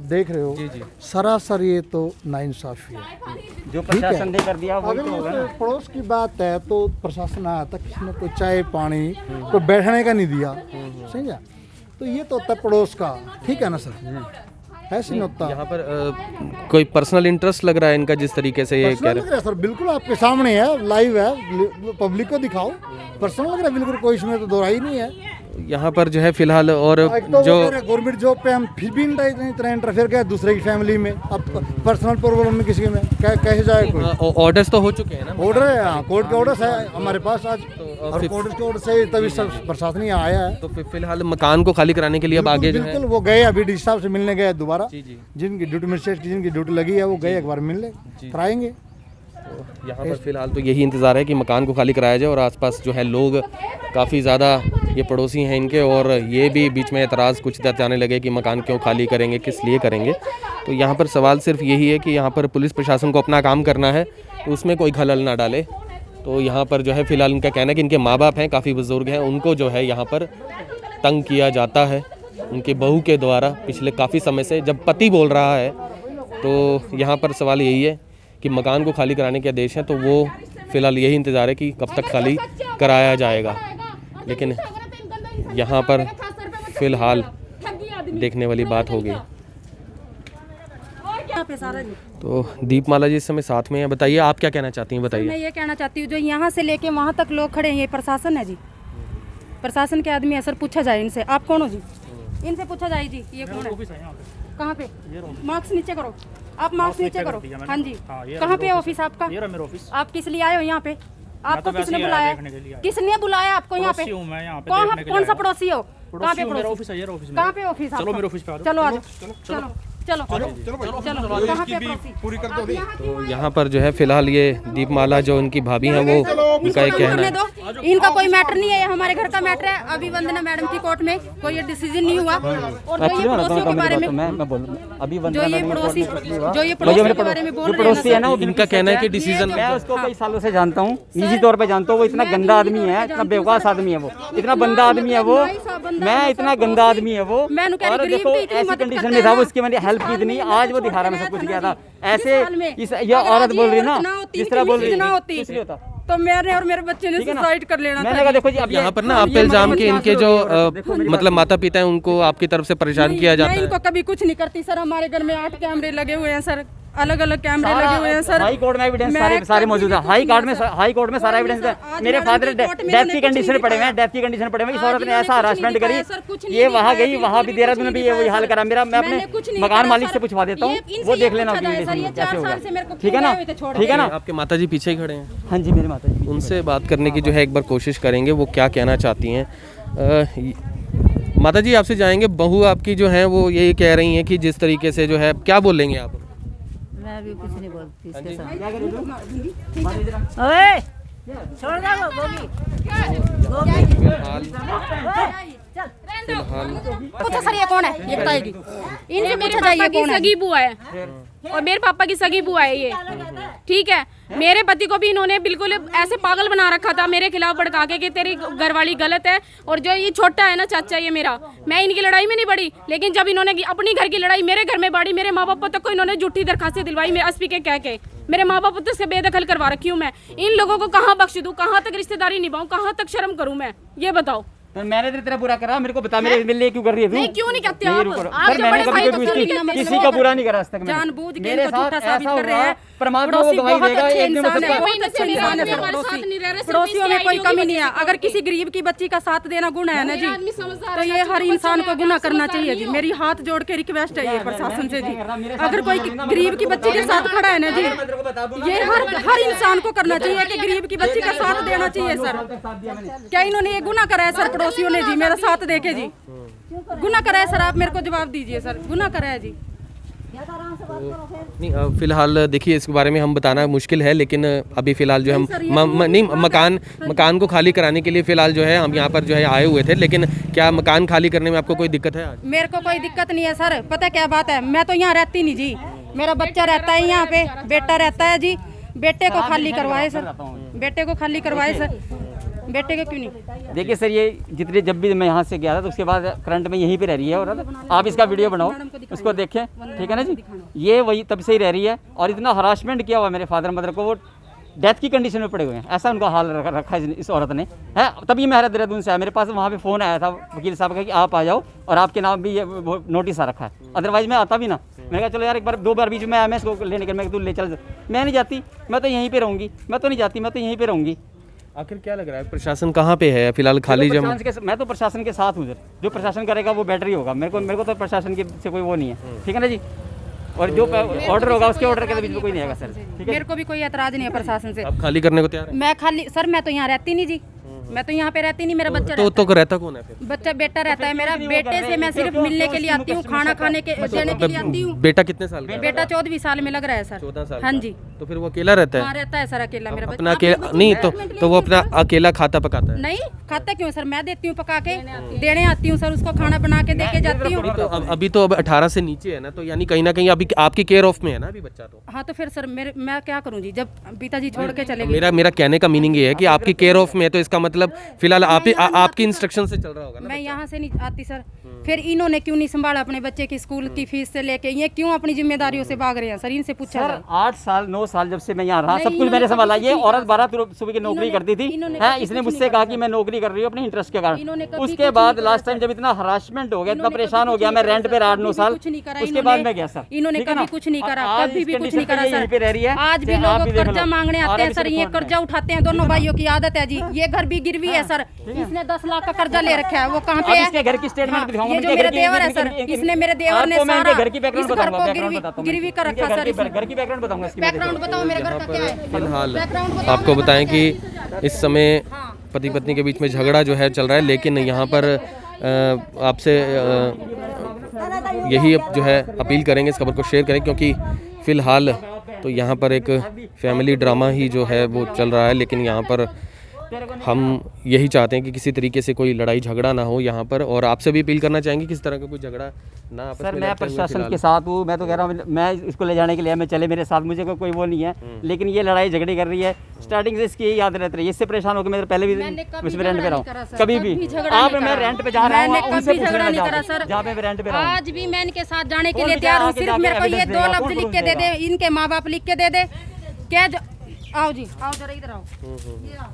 देख रहे हो, सरासर ये तो नाइंसाफी है। जो प्रशासन ने कर दिया वही अगर तो होगा ना। ये पड़ोस की बात है तो प्रशासन आया था, किसी ने कोई चाय पानी कोई बैठने का नहीं दिया, सही है। तो ये तो होता पड़ोस का, ठीक है ना सर, ऐसे नहीं होता। यहाँ पर कोई पर्सनल इंटरेस्ट लग रहा है इनका, जिस तरीके से ये कह पर्सनल रहे लग रहा है सर, बिल्कुल आपके सामने है, लाइव है, पब्लिक को दिखाओ। पर्सनल लग रहा है बिल्कुल, कोई इसमें तो दोहराई नहीं है। हैं। यहाँ पर जो है फिलहाल, और एक तो जो गवर्नमेंट जॉब पे हम फिर भी इतना इंटरफेयर किया दूसरे की फैमिली में, अब पर्सनल प्रॉब्लम में किसी में कैसे जाए कोई। ऑर्डर्स तो हो चुके हैं ना। ऑर्डर है, हाँ, कोर्ट के ऑर्डर है हमारे पास आज, और फिर- कोर्ट के ऑर्डर से तभी सब प्रशासन यहाँ आया है। तो फिलहाल मकान को खाली कराने के लिए अब आगे जो है बिल्कुल वो गए, अभी डी साहब से मिलने गए दोबारा, जी जी, जिनकी ड्यूटी मजिस्ट्रेट की जिनकी ड्यूटी लगी है वो गए एक बार मिलने, कराएंगे। यहाँ पर फिलहाल तो यही इंतज़ार है कि मकान को खाली कराया जाए, और आसपास जो है लोग काफ़ी ज़्यादा ये पड़ोसी हैं इनके, और ये भी बीच में एतराज़ कुछ जताने लगे कि मकान क्यों खाली करेंगे, किस लिए करेंगे। तो यहाँ पर सवाल सिर्फ यही है कि यहाँ पर पुलिस प्रशासन को अपना काम करना है, तो उसमें कोई खलल ना डाले। तो यहाँ पर जो है फिलहाल इनका कहना है कि इनके माँ बाप हैं, काफ़ी बुज़ुर्ग हैं, उनको जो है यहाँ पर तंग किया जाता है उनके बहू के द्वारा पिछले काफ़ी समय से। जब पति बोल रहा है तो यहाँ पर सवाल यही है कि मकान को खाली कराने के आदेश हैं, तो वो फ़िलहाल यही इंतज़ार है कि कब तक खाली कराया जाएगा। लेकिन यहाँ पर फ़िलहाल देखने वाली बात होगी। यहाँ पे सारा जी। तो दीपमाला जी इस समय साथ में हैं, बताइए आप क्या कहना चाहती हैं, मैं बताइए। ये कहना चाहती हूँ, जो यहाँ से लेके वहाँ तक लोग खड़े हैं, ये प्रशासन है जी, प्रशासन के आदमी है सर। पूछा जाए इनसे, आप कौन हो जी? इनसे पूछा जाए जी, ये कौन है? कहाँ पे? मार्क्स नीचे करो, आप मार्क्स नीचे करो। हाँ जी, कहाँ पे ऑफिस आपका? आप किस लिए आए हो यहाँ पे? आपको किसने बुलाया? किसने बुलाया आपको यहाँ पे? कौन सा पड़ोसी हो? कहाँ पे पड़ोसी? कहाँ पे ऑफिस? चलो मेरे ऑफिस पे आ जाओ। चलो आ जाओ, चलो चलो चलो, कहाँ पे पड़ोसी? तो यहाँ पर जो है फिलहाल ये दीपमाला जो उनकी भाभी हैं, वो उनका एक कहना करने है। दो, इनका कोई मैटर नहीं है, ये हमारे घर का मैटर है। अभी वंदना मैडम की कोर्ट में कोई ये डिसीजन नहीं हुआ। और जो ये पड़ोसियों के बारे में, मैं बोलूँ अभी जो ये पड़ोसी के बारे में बोल रहे हैं पड़ोसी है ना, वो इनका कहना है कि डिसीजन मैं उसको कई सालों से जानता हूँ, निजी तौर पे जानता हूँ। वो इतना गंदा आदमी है, इतना बेवकास आदमी है, वो इतना बंदा आदमी है वो, मैं इतना गंदा आदमी है वो। और देखो ऐसी कंडीशन में था वो, इसकी मैंने हेल्प की इतनी, आज वो दिखा रहा मैं सब कुछ किया था। ऐसे ये औरत बोल रही है ना, इस तरह बोल रही है, कुछ नहीं होता। तो मैंने और मेरे बच्चे ने सुसाइड कर लेना मैंने कहा देखो जी, अब यहाँ पर ना आप इल्जाम के इनके जो मतलब माता पिता हैं, उनको आपकी तरफ से परेशान किया जाता मैं है। इनको कभी कुछ नहीं करती सर। हमारे घर में 8 कैमरे लगे हुए हैं सर, अलग अलग कैमरे लगे हुए हैं सर। हाई कोर्ट में एविडेंस सारे मौजूद है। हाई कोर्ट में सारा एविडेंस है। मेरे फादर डेथ की कंडीशन पड़े हुए हैं, डेथ की कंडीशन पड़े हुए हैं। इस औरत ने ऐसा हरासमेंट करी, ये वहाँ गई, वहाँ भी देहरादून में भी ये वही हाल करा मेरा। मैं अपने मकान मालिक से पूछवा देता हूँ, वो देख लेना कैसे होगा, ठीक है ना, ठीक है ना। आपके माता जी पीछे ही खड़े हैं, हाँ जी, मेरे माता जी। उनसे बात करने की जो है एक बार कोशिश करेंगे, वो क्या कहना चाहती हैं। माता जी आपसे जाएंगे, बहू आपकी जो है वो यही कह रही हैं कि जिस तरीके से जो है, क्या बोलेंगे आप? मैं अभी कुछ नहीं बोलती इसके साथ। ओए छोड़ दो गोगी पूछो सर ये कौन है, ये बताएगी। इनसे पूछा जाइए की कौन है। सगी बुआ है और मेरे पापा की सगी बुआ है ये, ठीक है। मेरे पति को भी इन्होंने बिल्कुल ऐसे पागल बना रखा था मेरे खिलाफ भड़का के कि तेरी घरवाली गलत है। और जो ये छोटा है ना चाचा ये मेरा, मैं इनकी लड़ाई में नहीं बढ़ी, लेकिन जब इन्होंने अपनी घर की लड़ाई मेरे घर में बाड़ी, मेरे माँ बाप तक को इन्होंने झूठी दरखास्तें दिलवाई मेरे एसपी के कह के। मेरे माँ बाप तो से बेदखल करवा रखी हूँ मैं। इन लोगों को कहाँ बख्श दूँ, कहाँ तक रिश्तेदारी निभाऊँ, कहाँ तक शर्म करूँ मैं, ये बताओ। तो मैंने तो तेरा बुरा करा, मेरे को बता मेरे लिए क्यों कर रही है तू? नहीं क्यों नहीं कहते आप? रुको। आप सर जो मैंने बड़े कभी भाई तो कोई क्यों नहीं कहते? किसी का बुरा नहीं करा आज तक मैंने। जानबूझ के मेरे इनको साथ झूठा साबित ऐसा कर रहे हुआ, हैं। परमात्मा को पड़ोसी गवाही बहुत देगा, अच्छे एक दिन इंसान मुझे है, पता- बहुत अच्छे इंसान है सर पड़ोसी। पड़ोसियों में कोई कमी नहीं है। अगर किसी गरीब की बच्ची का साथ देना गुण है ना जी, तो ये हर इंसान को गुना करना चाहिए जी। मेरी हाथ जोड़ के रिक्वेस्ट है ये प्रशासन से जी, अगर कोई गरीब की बच्ची के साथ खड़ा है ना जी, ये हर इंसान को करना चाहिए कि गरीब की बच्ची का साथ देना चाहिए सर। क्या इन्होंने ये गुना करा है सर पड़ोसियों ने जी, मेरा साथ देके जी गुना करा है सर? आप मेरे को जवाब दीजिए सर, गुना करा है जी। नहीं फिलहाल देखिए इसके बारे में हम बताना मुश्किल है, लेकिन अभी फ़िलहाल जो हम नहीं मकान को खाली कराने के लिए फ़िलहाल जो है हम यहाँ पर जो है आए हुए थे। लेकिन क्या मकान खाली करने में आपको कोई दिक्कत है आज? मेरे को कोई दिक्कत नहीं है सर। पता क्या बात है, मैं तो यहाँ रहती नहीं जी, मेरा बच्चा रहता है यहाँ पे, बेटा रहता है जी। बेटे को खाली करवाए सर, बेटे को खाली करवाए सर, बेटे को क्यों नहीं? देखिए सर, ये जितने जब भी मैं यहाँ से गया था तो उसके बाद करंट में यहीं पे रह रही है। और आप इसका वीडियो बनाओ, उसको देखें, ठीक है ना जी। ये वही तब से ही रह रही है और इतना हरासमेंट किया हुआ मेरे फादर मदर को, वो डेथ की कंडीशन में पड़े हुए हैं। ऐसा उनका हाल रखा है इस औरत ने है। तभी मैं देहरादून से आया, मेरे पास वहाँ पे फ़ोन आया था वकील साहब का कि आप आ जाओ और आपके नाम भी ये नोटिस आ रखा है, अदरवाइज़ मैं आता भी ना। मैंने कहा चलो यार एक बार दो बार बीच में आया मैं इसको लेने के, मैं तू ले चल, मैं नहीं जाती, मैं तो यहीं पर रहूँगी, मैं तो नहीं जाती, मैं तो यहीं पर रहूँगी। आखिर क्या लग रहा है प्रशासन कहाँ पे है फिलहाल खाली जम? मैं तो प्रशासन के साथ हूँ सर, जो प्रशासन करेगा वो बेटर ही होगा। मेरे को तो प्रशासन की से कोई वो नहीं है, ठीक है ना जी। और जो ऑर्डर होगा उसके ऑर्डर के बीच में कोई नहीं आएगा सर, ठीक है। मेरे को भी कोई एतराज नहीं है प्रशासन से। आप खाली करने को तैयार हैं? मैं खाली सर, मैं तो यहाँ रहती नहीं जी, मैं तो यहाँ पे रहती नहीं। मेरा बच्चा तो रहता कौन है फिर? बच्चा बेटा रहता है मेरा। बेटे से मैं सिर्फ मिलने के लिए आती हूँ, खाना खाने के देने के लिए आती हूँ। बेटा कितने साल का है? बेटा 14 साल में लग रहा है सर। 14 साल हाँ का? जी। तो फिर वो अकेला रहता है? हाँ रहता है सर अकेला मेरा बच्चा। अपना अकेला नहीं तो वो अपना अकेला खाता पकाता है? नहीं खाता क्यों सर, मैं देती हूँ पका के, देने आती हूँ सर, उसको खाना बना के दे के जाती हूँ। तो अभी तो अब 18 से नीचे है ना, तो यानी कहीं ना कहीं अभी आपकी केयर ऑफ में है ना अभी बच्चा तो? हाँ तो फिर सर मैं क्या करूँ जी, जब पिताजी छोड़ के चले गए। मेरा कहने का मीनिंग ये है कि आपकी केयर ऑफ में है, तो इसका मतलब फिलहाल आपकी इंस्ट्रक्शन से चल रहा होगा ना? मैं यहाँ से नहीं आती सर। फिर इन्होंने क्यों नहीं संभाला अपने बच्चे की स्कूल की फीस से लेके, ये क्यों अपनी जिम्मेदारियों से भाग रहे हैं सर? इनसे पूछा सर जाए। 8 साल 9 साल जब से मैं यहाँ रहा, सब कुछ मैंने संभाला। ये औरत 12 सुबह की नौकरी करती थी, है। इसने मुझसे कहा कि मैं नौकरी कर रही हूँ अपने इंटरेस्ट के कारण। उसके बाद लास्ट टाइम जब इतना हरासमेंट हो गया, इतना परेशान हो गया, मैं रेंट पे 8-9 साल, उसके बाद मैं गया सर। इन्होंने कभी कुछ नहीं करा, कभी भी कुछ नहीं करा सर। आज भी लोग कर्जा मांगने आते हैं सर, ये कर्जा उठाते हैं। दोनों भाइयों की आदत है जी। ये घर भी गिरवी है सर, इसने 10 लाख का कर्जा ले रखा है। वो कहाँ पे है? इसके घर की स्टेटमेंट दिखाऊंगा। ये जो मेरे देवर है सर, इसने मेरे देवर ने सारा घर की बैकग्राउंड इस घर को बताऊंगा, गिरवी कर रखा सर। घर की बैकग्राउंड बताऊंगा। बैकग्राउंड बताओ मेरे घर का क्या है? फिलहाल बैकग्राउंड बताओ। आपको बताएं कि इस समय पति पत्नी के बीच में झगड़ा जो है चल रहा है, लेकिन यहाँ पर आपसे यही जो है अपील करेंगे, इस खबर को शेयर करें, क्योंकि फ़िलहाल तो यहाँ पर एक फैमिली ड्रामा ही जो है वो चल रहा है। लेकिन यहाँ पर हम यही चाहते हैं कि किसी तरीके से कोई लड़ाई झगड़ा ना हो यहाँ पर, और आपसे भी अपील करना चाहेंगे किस तरह का कोई झगड़ा ना आपस सर में मैं लड़ते हुए प्रशासन फिलहाल। के साथ हूँ। मैं तो कह रहा हूँ मैं इसको ले जाने के लिए मैं चले मेरे साथ, मुझे कोई वो नहीं है। लेकिन ये लड़ाई झगड़े कर रही है, स्टार्टिंग से इसकी याद रहती है। इससे परेशान होकर मैं पहले भी उसमें रेंट पे रहा हूँ, कभी भी। आप मैं रेंट पे जा रहा हूँ, उनसे झगड़ा नहीं करा सर। जहाँ पे रेंट पे रहा हूँ, आज भी मैं इनके साथ जाने के लिए तैयार हूँ। सिर्फ मेरे को ये 2 लफ्ज लिख के दे दे, इनके माँ बाप लिख के दे दे। क्या आओ जी, आओ जरा इधर आओ, इधर आओ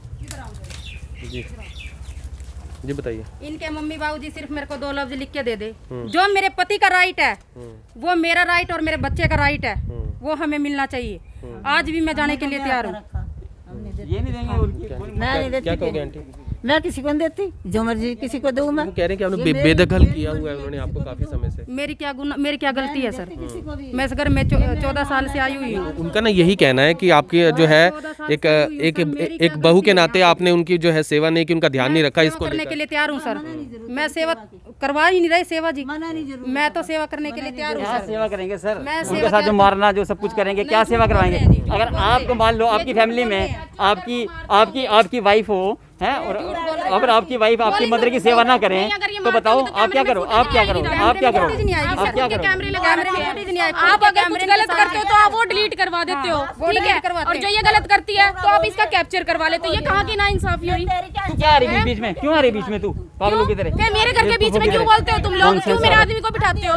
जी बताइए। इनके मम्मी बाबूजी सिर्फ मेरे को 2 लफ्ज लिख के दे दे। जो मेरे पति का राइट है वो मेरा राइट और मेरे बच्चे का राइट है, वो हमें मिलना चाहिए। आज भी मैं जाने के लिए तैयार हूँ। ये नहीं देंगे। क्या कहोगे आंटी? मैं किसी को नहीं देती, जो मर्जी किसी को दूँ मैं। वो कह रहे हैं कि आपने बेदखल किया हुआ है उन्होंने आपको काफी समय से। मेरी क्या गलती है सर? मैं इस घर में 14 साल से आई हुई हूँ। उनका ना यही कहना है कि आपकी जो है एक बहू के नाते आपने उनकी जो है सेवा नहीं की, उनका ध्यान नहीं रखा। इसको करने के लिए तैयार हूँ सर, मैं सेवा करवा ही नहीं रही सेवा जी, मैं तो सेवा करने के लिए तैयार हूँ सर। सेवा करेंगे सर, मैं उनके साथ जो मारना जो सब कुछ करेंगे, क्या सेवा करवाएंगे? अगर आपको मान लो आपकी फैमिली में आपकी वाइफ हो है, और अगर आपकी वाइफ आपकी मदर की सेवा ना करें तो बताओ आप क्या करो? आप क्या करो? आप क्या करो? आप अगर कुछ गलत करते हो तो आप वो डिलीट करवा देते हो, ठीक है? और जो ये गलत करती है तो आप इसका कैप्चर करवा लेते हो। ये कहाँ की नाइंसाफी हुई? तू क्या आ रही बीच में? क्यों आ रही बीच में तू पागलों की तरह? क्या मेरे घर के बीच में क्यों बोलते हो तुम लोग? क्यों मेरे आदमी को बिठाते हो?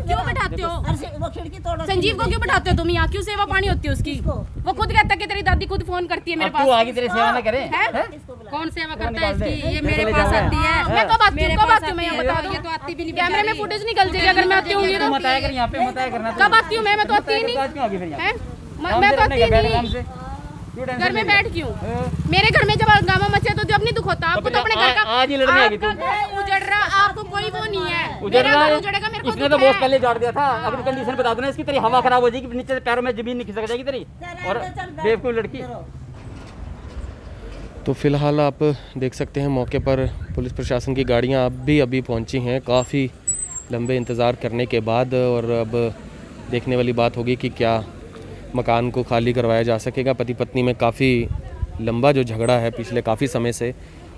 क्यों बिठाते हो? संजीव को क्यों बिठाते हो तुम यहाँ? क्यों सेवा पानी होती है उसकी? वो खुद कहता है कि तेरी दादी खुद फोन करती है मेरे पास। तू आगे तेरी सेवा ना करे? कौन सेवा करता है इसकी? ये मेरे पास आती है। मैं कब आती हूँ? कब आती हूँ? मैं यहाँ बता रही हूँ। ये तो आती भी नहीं। कैमरे में फुटेज निकल जाएगी अगर मैं आती हूँ। तू बताया कर, यहाँ पे बताया करना। कब आती हूँ मैं? मैं तो आती ही नहीं। क्यों आगे फिर यहाँ? हैं? मैं तो आती ही नहीं। घर में बैठ क्यों? मेरे घर में जब हंगामा मचे तो जब नहीं दुख होता आपको? तो अपने घर का आज ही लड़ने आ गई तू। उजड़ रहा, आपको कोई वो नहीं है। उजड़ मेरा रहा घर है। उजड़ेगा, मेरे को इसने तो दुख बहुत है। पहले जोड़ दिया था। अगर कंडीशन बता दो ना इसकी, तेरी हवा खराब हो जाएगी, नीचे से पैरों में जमीन नहीं खिसक जाएगी तेरी। और बेवकूफ लड़की। तो फिलहाल आप देख सकते हैं मौके पर पुलिस प्रशासन की गाड़ियां अभी पहुंची हैं, काफ़ी लंबे इंतज़ार करने के बाद। और अब देखने वाली बात होगी कि क्या मकान को खाली करवाया जा सकेगा। पति पत्नी में काफ़ी लंबा जो झगड़ा है पिछले काफ़ी समय से,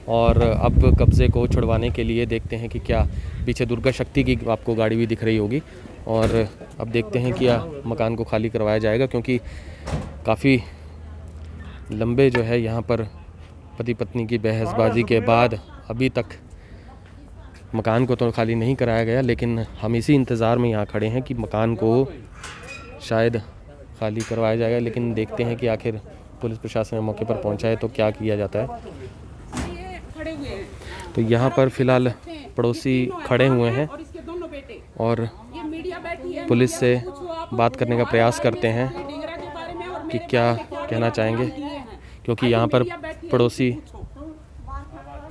और अब कब्ज़े को छुड़वाने के लिए देखते हैं कि क्या पीछे दुर्गा शक्ति की आपको गाड़ी भी दिख रही होगी। और अब देखते हैं कि मकान को खाली करवाया जाएगा, क्योंकि काफ़ी लंबे जो है यहाँ पर पति पत्नी की बहसबाजी के बाद अभी तक मकान को तो खाली नहीं कराया गया, लेकिन हम इसी इंतज़ार में यहाँ खड़े हैं कि मकान को शायद खाली करवाया जाएगा। लेकिन देखते हैं कि आखिर पुलिस प्रशासन मौके पर पहुँचा है तो क्या किया जाता है। तो यहाँ पर फ़िलहाल पड़ोसी खड़े हुए हैं और पुलिस से बात करने का प्रयास करते हैं कि क्या कहना चाहेंगे, क्योंकि यहाँ पर पड़ोसी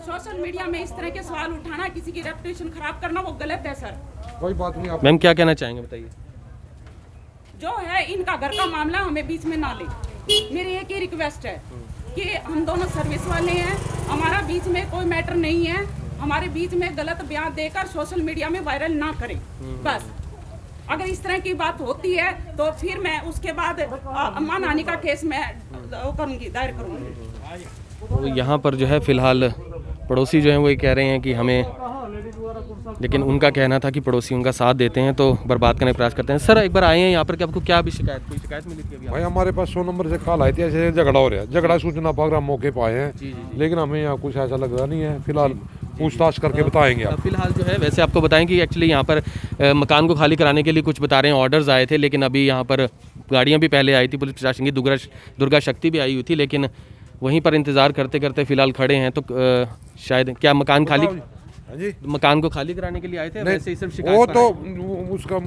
सोशल मीडिया में इस तरह के सवाल उठाना, किसी की रेपुटेशन खराब करना, वो गलत है सर। कोई बात नहीं। मैम क्या कहना चाहेंगे बताइए। जो है इनका घर का मामला हमें बीच में ना ले। मेरी एक ही रिक्वेस्ट है कि हम दोनों सर्विस वाले हैं, हमारा बीच में कोई मैटर नहीं है। हमारे बीच में गलत बयान देकर सोशल मीडिया में वायरल ना करें बस। अगर इस तरह की बात होती है तो फिर मैं उसके बाद मानहानि का केस मैं करूँगी, दायर करूँगी। तो यहाँ पर जो है फ़िलहाल पड़ोसी जो हैं वो ये कह रहे हैं कि हमें, लेकिन उनका कहना था कि पड़ोसी उनका साथ देते हैं तो बर्बाद करने का प्रयास करते हैं। सर एक बार आए हैं यहाँ पर कि आपको क्या भी कोई शिकायत मिली थी अभी? भाई हमारे पास 100 नंबर से कॉल आई थी, ऐसे झगड़ा हो रहा है। झगड़ा सूचना पाकर हम मौके पर आए हैं, लेकिन हमें यहाँ कुछ ऐसा लग रहा नहीं है। फिलहाल पूछताछ करके बताएंगे आप। फिलहाल जो है वैसे आपको बताएं कि एक्चुअली यहाँ पर मकान को खाली कराने के लिए कुछ बता रहे हैं ऑर्डर्स आए थे, लेकिन अभी यहाँ पर गाड़ियाँ भी पहले आई थी पुलिस प्रशासन की, दुर्गा शक्ति भी आई हुई थी, लेकिन वहीं पर इंतज़ार करते करते फ़िलहाल खड़े हैं। तो शायद क्या मकान खाली, जी मकान को खाली कराने के लिए आए थे? वैसे ही सिर्फ वो शिकायत तो उसका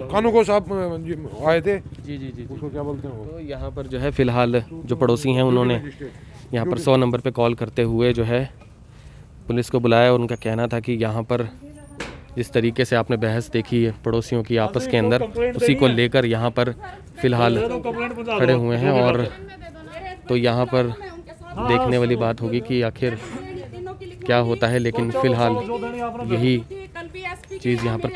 कानून साहब आए थे। जी उसको क्या बोलते हैं वो? तो यहाँ पर जो है फ़िलहाल जो पड़ोसी हैं उन्होंने यहाँ पर 100 नंबर पे कॉल करते हुए जो है पुलिस को बुलाया, और उनका कहना था कि यहाँ पर जिस तरीके से आपने बहस देखी है पड़ोसियों की आपस के अंदर, उसी को लेकर यहाँ पर फ़िलहाल खड़े हुए हैं। और तो यहाँ पर देखने वाली बात होगी कि आखिर क्या होता है, लेकिन फ़िलहाल यही चीज़ यहाँ पर।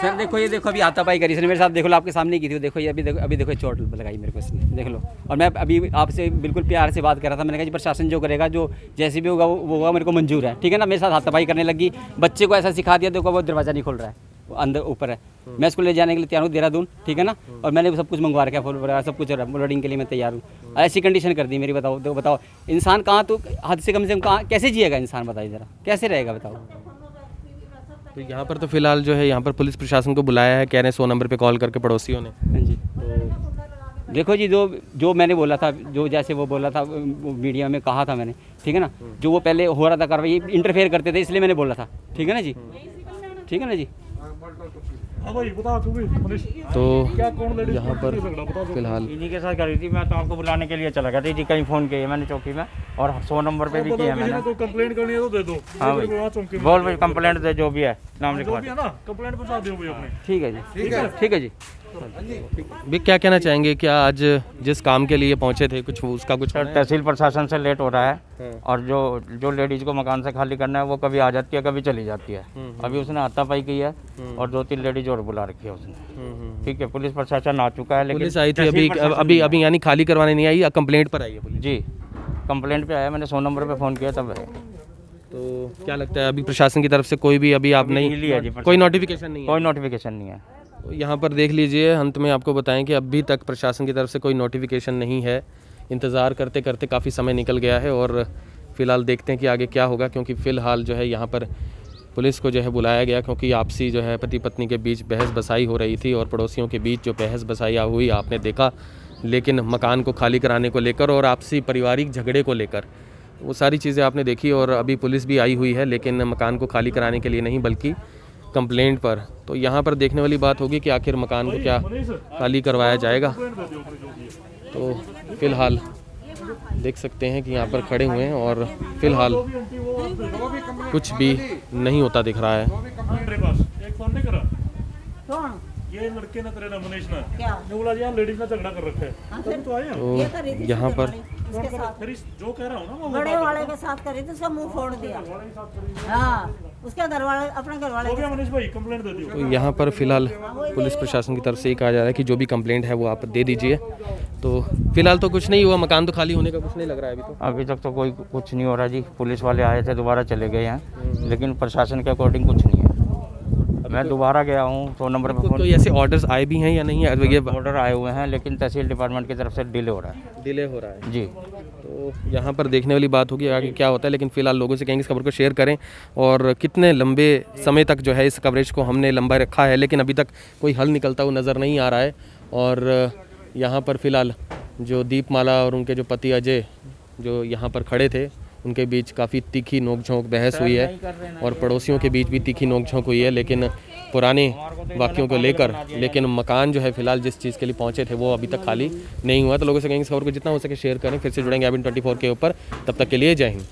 सर देखो, ये देखो अभी हाथापाई करी इसने मेरे साथ, देख लो आपके सामने की थी। देखो ये अभी देखो चोट लगाई मेरे को इसने, देख लो। और मैं अभी आपसे बिल्कुल प्यार से बात कर रहा था, मैंने कहा जी प्रशासन जो करेगा, जो जैसे भी होगा वो होगा, मेरे को मंजूर है, ठीक है ना। मेरे साथ हाथापाई करने लगी, बच्चे को ऐसा सिखा दिया, देखो वो दरवाज़ा नहीं खोल रहा है, वो अंदर ऊपर है। मैं इसको ले जाने के लिए तैयार हूँ देहरादून, ठीक है ना। और मैंने सब कुछ मंगवा रखा है, फुल वगैरह सब कुछ लोडिंग के लिए मैं तैयार हूँ। ऐसी कंडीशन कर दी मेरी, बताओ इंसान कहाँ, तो हद से कम कहाँ कैसे जिएगा इंसान, बताइए ज़रा कैसे रहेगा बताओ। तो यहाँ पर तो फिलहाल जो है यहाँ पर पुलिस प्रशासन को बुलाया है, कह रहे हैं 100 नंबर पे कॉल करके पड़ोसियों ने। हाँ जी, तो देखो जी, जो मैंने बोला था, जो जैसे वो बोला था, वो मीडिया में कहा था मैंने, ठीक है ना। जो वो पहले हो रहा था कार्रवाई, इंटरफेयर करते थे, इसलिए मैंने बोला था, ठीक है ना जी, ठीक है ना जी। तो यहाँ पर फिलहाल इन्हीं के साथ करी थी। मैं तो आपको बुलाने के लिए चला गया था जी, कहीं फ़ोन किया मैंने चौकी में और 100 नंबर पे भी किया मैंने। कंप्लेंट करनी है तो दे दो। हाँ भाई बोल भाई, कंप्लेंट दे जो भी है, नाम लिखवा दे। ना कंप्लेंट पहुंचा दियो भाई अपने। ठीक है जी, ठीक है जी। भी क्या कहना चाहेंगे, क्या आज जिस काम के लिए पहुंचे थे कुछ उसका कुछ सर तहसील प्रशासन से लेट हो रहा है और जो लेडीज़ को मकान से खाली करना है वो कभी आ जाती है कभी चली जाती है। अभी उसने हाथापाई की है और 2-3 लेडीज और बुला रखी है उसने। ठीक है, पुलिस प्रशासन आ चुका है, लेकिन पुलिस आई थी अभी यानी खाली करवाने नहीं आई या कंप्लेंट पर आई है पुलिस? जी कंप्लेंट पे आया, मैंने 100 नंबर पे फ़ोन किया तब है। तो क्या लगता है अभी प्रशासन की तरफ से कोई भी अभी आप नहीं लिया जी, कोई नोटिफिकेशन नहीं है? कोई नोटिफिकेशन नहीं है। तो यहाँ पर देख लीजिए, अंत में आपको बताएं कि अभी तक प्रशासन की तरफ से कोई नोटिफिकेशन नहीं है। इंतज़ार करते करते काफ़ी समय निकल गया है और फ़िलहाल देखते हैं कि आगे क्या होगा, क्योंकि फ़िलहाल जो है यहाँ पर पुलिस को जो है बुलाया गया, क्योंकि आपसी जो है पति पत्नी के बीच बहस बसाई हो रही थी और पड़ोसियों के बीच जो बहस बसाई हुई आपने देखा, लेकिन मकान को खाली कराने को लेकर और आपसी पारिवारिक झगड़े को लेकर वो सारी चीज़ें आपने देखी। और अभी पुलिस भी आई हुई है, लेकिन मकान को खाली कराने के लिए नहीं बल्कि कंप्लेंट पर। तो यहाँ पर देखने वाली बात होगी कि आखिर मकान को क्या खाली करवाया जाएगा। तो फिलहाल देख सकते हैं कि यहाँ पर खड़े हुए हैं और फिलहाल कुछ भी नहीं होता दिख रहा है। एक फोन नहीं करा कौन? ये लड़के ने तेरे ना मनीष ने क्या? जो बोला यार लेडीज ने झगड़ा कर रखा है तब तो आए हैं। तो यहाँ पर उसके साथ फिर जो कह रहा हूँ ना वो बड़े वाले के साथ करी तो उसका मुंह फोड़ दिया। हाँ, उसके घर वाले अपने घर वाले हो गया मनीष भाई, कंप्लेंट दे दियो। तो यहाँ पर फिलहाल पुलिस प्रशासन की तरफ से ही कहा जा रहा है कि जो भी कंप्लेंट है वो आप दे दीजिए। तो फिलहाल तो कुछ नहीं हुआ, मकान तो खाली होने का कुछ नहीं लग रहा है अभी तक तो कोई कुछ नहीं हो रहा जी। पुलिस वाले आए थे, दोबारा चले गए हैं, लेकिन प्रशासन के अकॉर्डिंग कुछ नहीं है। मैं दोबारा गया हूँ 100 नंबर पे फ़ोन। तो ऐसे ऑर्डर्स आए भी हैं या नहीं है? ये ऑर्डर आए हुए हैं, लेकिन तहसील डिपार्टमेंट की तरफ से डिले हो रहा है। डिले हो रहा है जी। तो यहाँ पर देखने वाली बात होगी आगे क्या होता है, लेकिन फिलहाल लोगों से कहेंगे इस खबर को शेयर करें। और कितने लंबे समय तक जो है इस कवरेज को हमने लंबा रखा है, लेकिन अभी तक कोई हल निकलता हुआ नज़र नहीं आ रहा है। और यहाँ पर फिलहाल जो दीपमाला और उनके जो पति अजय जो यहाँ पर खड़े थे, उनके बीच काफ़ी तीखी नोकझोंक बहस हुई है और पड़ोसियों के बीच भी तीखी नोकझोंक हुई है, लेकिन पुराने वाक्यों को लेकर। लेकिन मकान जो है फिलहाल जिस चीज़ के लिए पहुंचे थे वो अभी तक खाली नहीं हुआ। तो लोगों से कहेंगे इस खबर को जितना हो सके शेयर करें। फिर से जुड़ेंगे IBN 24 के ऊपर, तब तक के लिए जय हिंद।